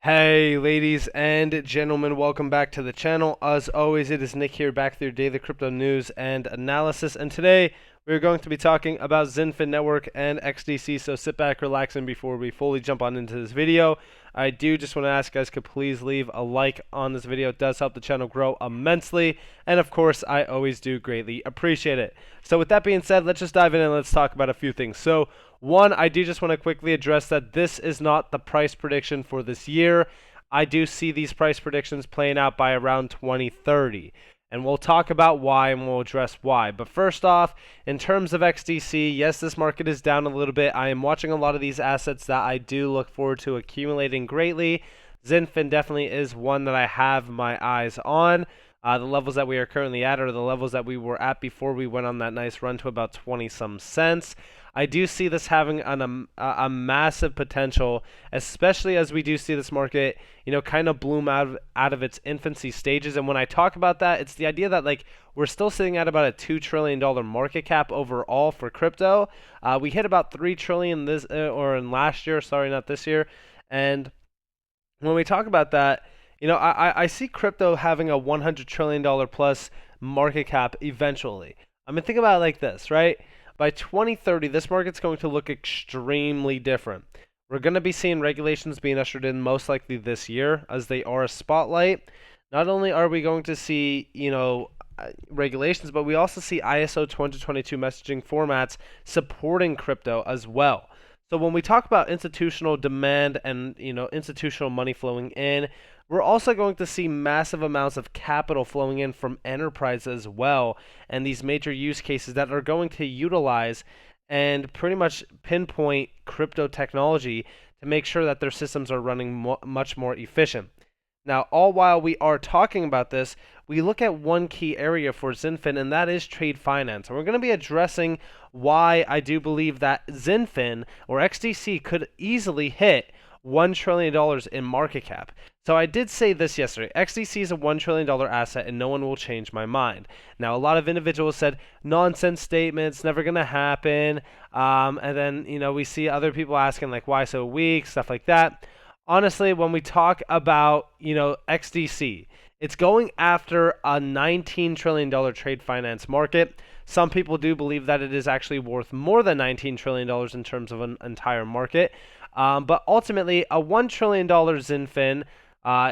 Hey ladies and gentlemen, welcome back to the channel. As always, it is Nick here, back with your daily crypto news and analysis, and today we're going to be talking about Xinfin Network and XDC, so sit back, relax, and before we fully jump on into this video, I do just want to ask you guys to please leave a like on this video. It does help the channel grow immensely, and of course, I always do greatly appreciate it. So with that being said, let's just dive in and let's talk about a few things. So one, I do just want to quickly address that this is not the price prediction for this year. I do see these price predictions playing out by around 2030. And we'll talk about why and we'll address why. But first off, in terms of XDC, yes, this market is down a little bit. I am watching a lot of these assets that I do look forward to accumulating greatly. Xinfin definitely is one that I have my eyes on. The levels that we are currently at are the levels that we were at before we went on that nice run to about 20-some cents. I do see this having a massive potential, especially as we do see this market, kind of bloom out of its infancy stages. And when I talk about that, it's the idea that we're still sitting at about a $2 trillion market cap overall for crypto. We hit about $3 trillion in last year, sorry, not this year. And when we talk about that, I see crypto having a $100 trillion plus market cap eventually. I mean, think about it like this, right? By 2030, this market's going to look extremely different. We're going to be seeing regulations being ushered in most likely this year, as they are a spotlight. Not only are we going to see, regulations, but we also see ISO 20022 messaging formats supporting crypto as well. So when we talk about institutional demand and institutional money flowing in, we're also going to see massive amounts of capital flowing in from enterprise as well, and these major use cases that are going to utilize and pretty much pinpoint crypto technology to make sure that their systems are running much more efficient. Now, all while we are talking about this, we look at one key area for Xinfin, and that is trade finance. And we're going to be addressing why I do believe that Xinfin or XDC could easily hit $1 trillion in market cap. So I did say this yesterday. XDC is a $1 trillion asset and no one will change my mind. Now, a lot of individuals said, nonsense statements, never going to happen. And then, we see other people asking, why so weak, stuff like that. Honestly, when we talk about, XDC, it's going after a $19 trillion trade finance market. Some people do believe that it is actually worth more than $19 trillion in terms of an entire market. But ultimately, a $1 trillion Xinfin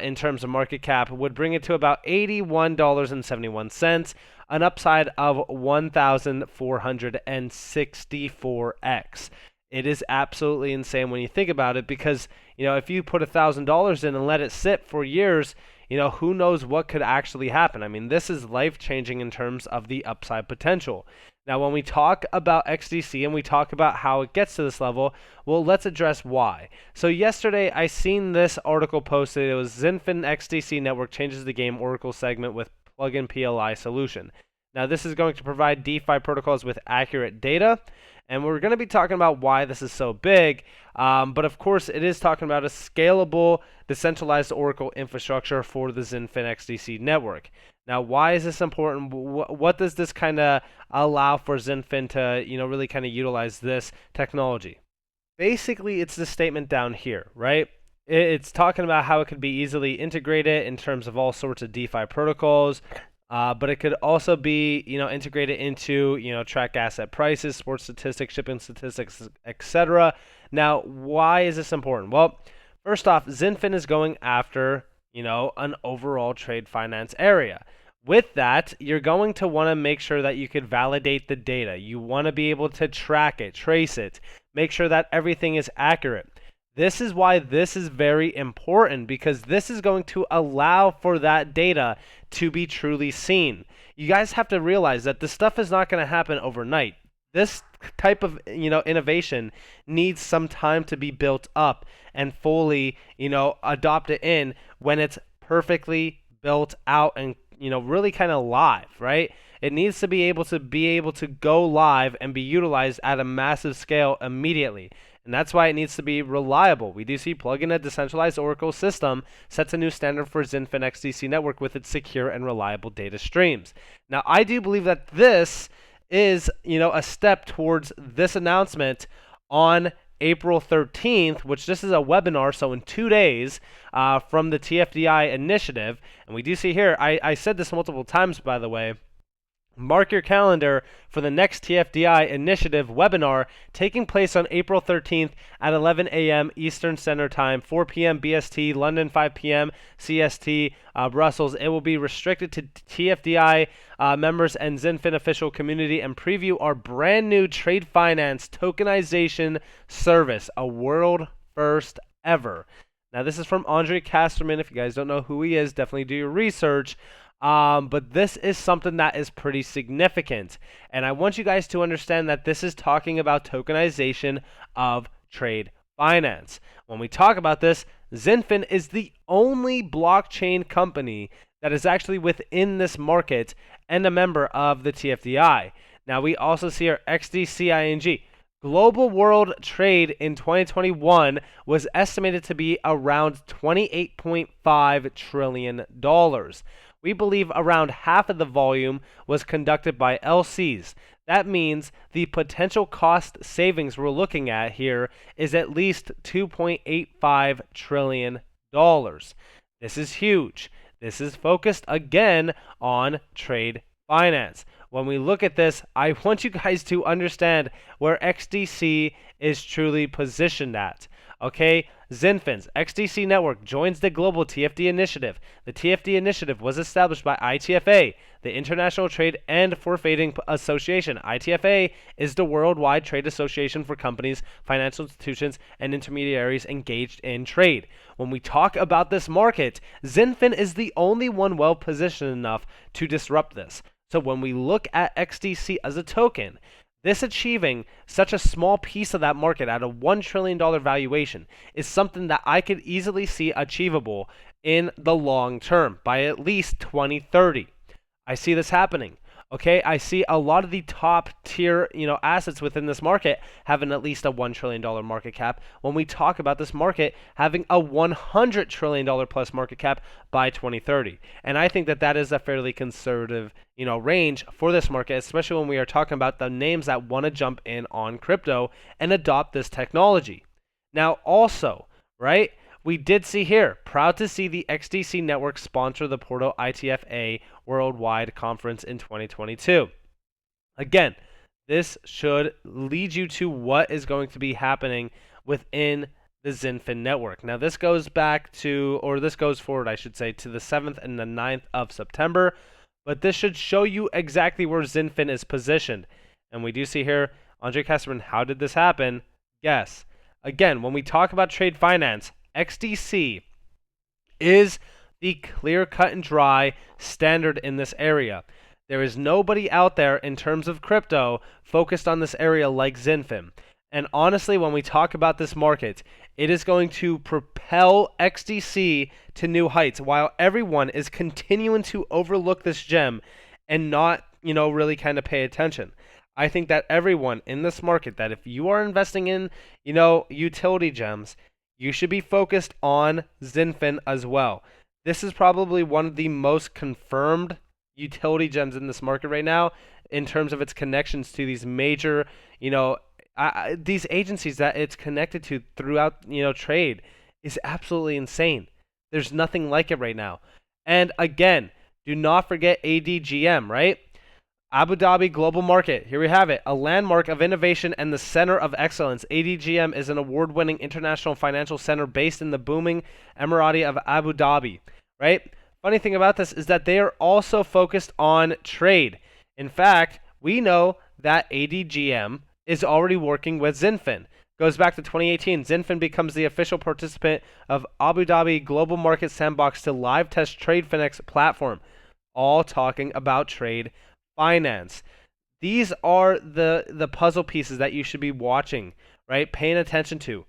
in terms of market cap would bring it to about $81.71, an upside of 1,464x. It is absolutely insane when you think about it, because if you put $1,000 in and let it sit for years, who knows what could actually happen. I mean, this is life-changing in terms of the upside potential. Now, when we talk about XDC and we talk about how it gets to this level, well, let's address why. So yesterday, I seen this article posted. It was Xinfin XDC Network changes the game Oracle segment with plugin PLI solution. Now, this is going to provide DeFi protocols with accurate data, and we're going to be talking about why this is so big. But of course, it is talking about a scalable, decentralized Oracle infrastructure for the Xinfin XDC network. Now, why is this important? What does this kind of allow for Xinfin to, really kind of utilize this technology? Basically, it's the statement down here, right? It's talking about how it could be easily integrated in terms of all sorts of DeFi protocols. But it could also be, integrated into, track asset prices, sports statistics, shipping statistics, etc. Now, why is this important? Well, first off, Xinfin is going after, an overall trade finance area. With that, you're going to want to make sure that you could validate the data. You want to be able to track it, trace it, make sure that everything is accurate. This is why this is very important, because this is going to allow for that data to be truly seen. You guys have to realize that this stuff is not going to happen overnight. This type of, innovation needs some time to be built up and fully, adopted in when it's perfectly built out and, really kind of live, right? It needs to be able to go live and be utilized at a massive scale immediately. And that's why it needs to be reliable. We do see plugin a decentralized Oracle system sets a new standard for Xinfin XDC network with its secure and reliable data streams. Now, I do believe that this is, a step towards this announcement on April 13th, which this is a webinar, so in 2 days from the TFDI initiative. And we do see here, I said this multiple times, by the way, mark your calendar for the next TFDI initiative webinar taking place on April 13th at 11 a.m. Eastern Standard Time, 4 p.m. BST, London 5 p.m. CST, Brussels. It will be restricted to TFDI members and Xinfin official community and preview our brand new trade finance tokenization service, a world first ever. Now, this is from Andre Casterman. If you guys don't know who he is, definitely do your research. But this is something that is pretty significant. And I want you guys to understand that this is talking about tokenization of trade finance. When we talk about this, Xinfin is the only blockchain company that is actually within this market and a member of the TFDI. Now, we also see our XDCING. Global world trade in 2021 was estimated to be around $28.5 trillion. We believe around half of the volume was conducted by LCs. That means the potential cost savings we're looking at here is at least $2.85 trillion. This is huge. This is focused again on trade finance. When we look at this, I want you guys to understand where XDC is truly positioned at. Okay, Xinfin's XDC network joins the global TFD initiative. The TFD initiative was established by ITFA, the International Trade and Forfeiting Association. ITFA is the worldwide trade association for companies, financial institutions, and intermediaries engaged in trade. When we talk about this market, Xinfin is the only one well positioned enough to disrupt this. So when we look at XDC as a token, this achieving such a small piece of that market at a $1 trillion valuation is something that I could easily see achievable in the long term by at least 2030. I see this happening. Okay, I see a lot of the top tier, assets within this market having at least a $1 trillion market cap. When we talk about this market having a $100 trillion plus market cap by 2030, and I think that that is a fairly conservative, range for this market, especially when we are talking about the names that want to jump in on crypto and adopt this technology. Now, also, right? We did see here, proud to see the XDC network sponsor the Porto ITFA Worldwide Conference in 2022. Again, this should lead you to what is going to be happening within the Xinfin network. Now, this goes back to, or this goes forward, I should say, to the 7th and the 9th of September. But this should show you exactly where Xinfin is positioned. And we do see here, Andre Casterman, how did this happen? Yes. Again, when we talk about trade finance, XDC is the clear cut and dry standard in this area. There is nobody out there in terms of crypto focused on this area like Xinfin. And honestly, when we talk about this market, it is going to propel XDC to new heights while everyone is continuing to overlook this gem and not, really kind of pay attention. I think that everyone in this market, that if you are investing in, utility gems, you should be focused on Xinfin as well. This is probably one of the most confirmed utility gems in this market right now in terms of its connections to these major, these agencies that it's connected to throughout, trade is absolutely insane. There's nothing like it right now. And again, do not forget ADGM, right? Abu Dhabi Global Market. Here we have it, a landmark of innovation and the center of excellence. ADGM is an award-winning international financial center based in the booming Emirati of Abu Dhabi, right? Funny thing about this is that they are also focused on trade. In fact, we know that ADGM is already working with Xinfin. Goes back to 2018. Xinfin becomes the official participant of Abu Dhabi Global Market Sandbox to live test TradeFinex platform. All talking about trade finance. These are the puzzle pieces that you should be watching, right? Paying attention to.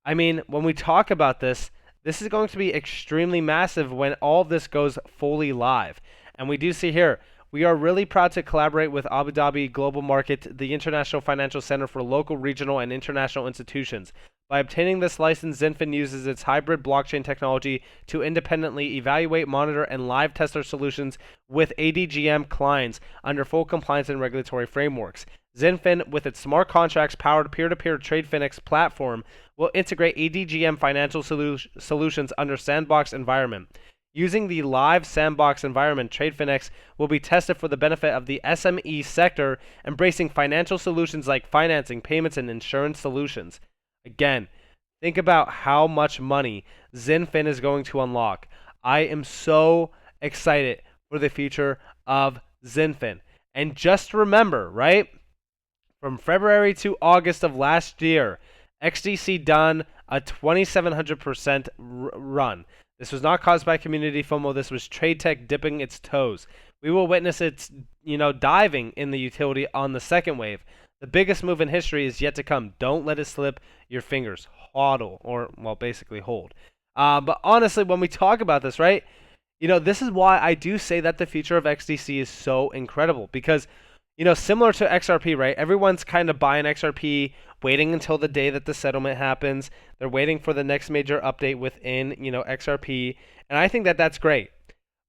I mean, when we talk about this, this is going to be extremely massive when all of this goes fully live. And we do see here, we are really proud to collaborate with Abu Dhabi Global Market, the international financial center for local, regional, and international institutions. By obtaining this license, Xinfin uses its hybrid blockchain technology to independently evaluate, monitor, and live test their solutions with ADGM clients under full compliance and regulatory frameworks. Xinfin, with its smart contracts powered peer-to-peer TradeFinex platform, will integrate ADGM financial solutions under sandbox environment. Using the live sandbox environment, TradeFinex will be tested for the benefit of the SME sector, embracing financial solutions like financing, payments, and insurance solutions. Again, think about how much money Xinfin is going to unlock. I am so excited for the future of Xinfin. And just remember, right? From February to August of last year, XDC done a 2,700% run. This was not caused by community FOMO. This was trade tech dipping its toes. We will witness its, diving in the utility on the second wave. The biggest move in history is yet to come. Don't let it slip your fingers. HODL, or, well, basically hold. But honestly, when we talk about this, right, this is why I do say that the future of XDC is so incredible. Because, similar to XRP, right, everyone's kind of buying XRP, waiting until the day that the settlement happens. They're waiting for the next major update within, XRP. And I think that that's great.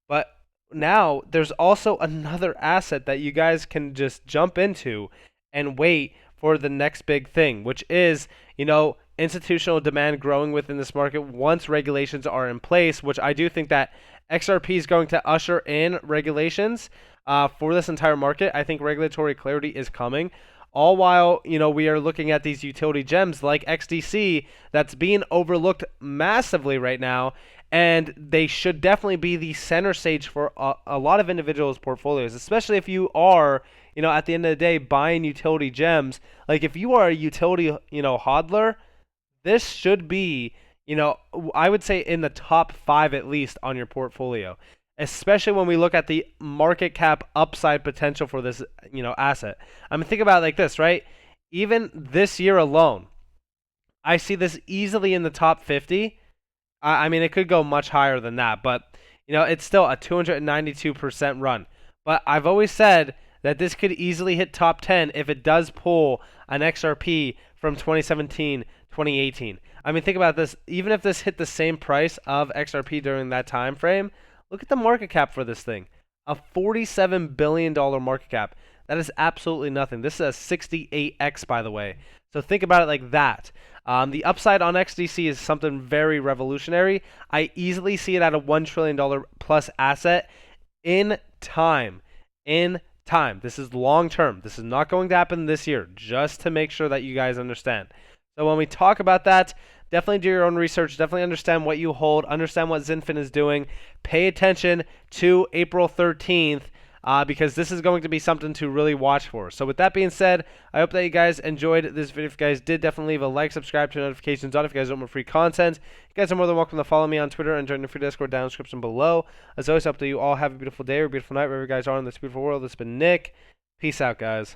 But now there's also another asset that you guys can just jump into and wait for the next big thing, which is, institutional demand growing within this market once regulations are in place, which I do think that XRP is going to usher in regulations for this entire market. I think regulatory clarity is coming. All while, we are looking at these utility gems like XDC that's being overlooked massively right now, and they should definitely be the center stage for a lot of individuals' portfolios, especially if you are, at the end of the day, buying utility gems. Like if you are a utility, hodler, this should be, I would say in the top 5 at least on your portfolio, especially when we look at the market cap upside potential for this, asset. I mean, think about it like this, right? Even this year alone, I see this easily in the top 50. I mean, it could go much higher than that, but, it's still a 292% run. But I've always said that this could easily hit top 10 if it does pull an XRP from 2017, 2018. I mean, think about this. Even if this hit the same price of XRP during that time frame, look at the market cap for this thing. A $47 billion market cap. That is absolutely nothing. This is a 68x, by the way. So think about it like that. The upside on XDC is something very revolutionary. I easily see it at a $1 trillion plus asset in time. This is long term. This is not going to happen this year, just to make sure that you guys understand. So when we talk about that, definitely do your own research. Definitely understand what you hold. Understand what Xinfin is doing. Pay attention to April 13th because this is going to be something to really watch for. So with that being said, I hope that you guys enjoyed this video. If you guys did, definitely leave a like, subscribe, turn notifications on if you guys want more free content. You guys are more than welcome to follow me on Twitter and join the free Discord down in the description below. As always, I hope that you all have a beautiful day or a beautiful night wherever you guys are in this beautiful world. This has been Nick. Peace out, guys.